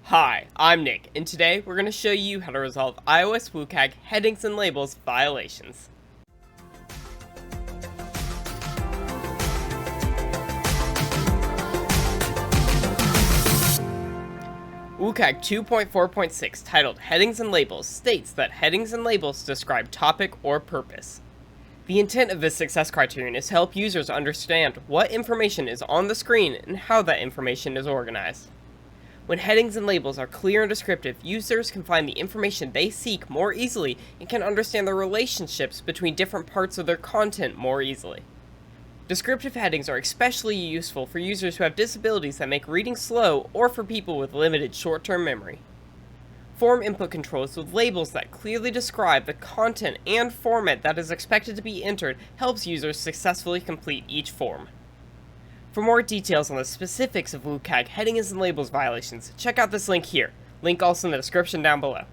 Hi, I'm Nick, and today we're going to show you how to resolve iOS WCAG headings and labels violations. WCAG 2.4.6, titled Headings and Labels, states that headings and labels describe topic or purpose. The intent of this success criterion is to help users understand what information is on the screen and how that information is organized. When headings and labels are clear and descriptive, users can find the information they seek more easily and can understand the relationships between different parts of their content more easily. Descriptive headings are especially useful for users who have disabilities that make reading slow or for people with limited short-term memory. Form input controls with labels that clearly describe the content and format that is expected to be entered helps users successfully complete each form. For more details on the specifics of WCAG headings and labels violations, check out this link here. Link also in the description down below.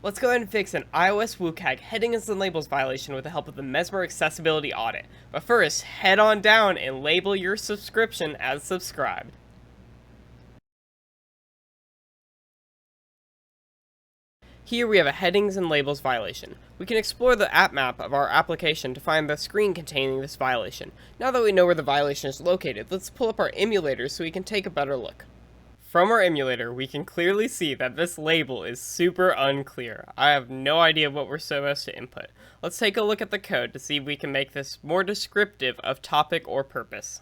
Let's go ahead and fix an iOS WCAG headings and labels violation with the help of the Mesmer accessibility audit. But first, head on down and label your subscription as subscribed. Here we have a headings and labels violation. We can explore the app map of our application to find the screen containing this violation. Now that we know where the violation is located, let's pull up our emulator so we can take a better look. From our emulator, we can clearly see that this label is super unclear. I have no idea what we're supposed to input. Let's take a look at the code to see if we can make this more descriptive of topic or purpose.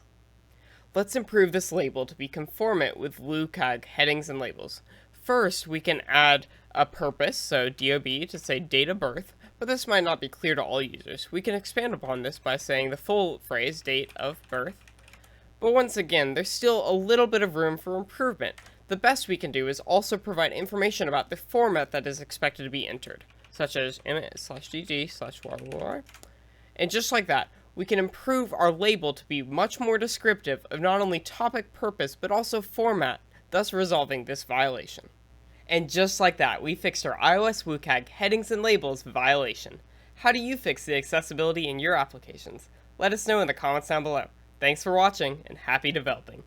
Let's improve this label to be conformant with WCAG headings and labels. First, we can add a purpose, so DOB, to say date of birth, but this might not be clear to all users. We can expand upon this by saying the full phrase, date of birth. But once again, there's still a little bit of room for improvement. The best we can do is also provide information about the format that is expected to be entered, such as image/gg/yy. And just like that, we can improve our label to be much more descriptive of not only topic purpose, but also format, thus resolving this violation. And just like that, we fixed our iOS WCAG headings and labels violation. How do you fix the accessibility in your applications? Let us know in the comments down below. Thanks for watching, and happy developing.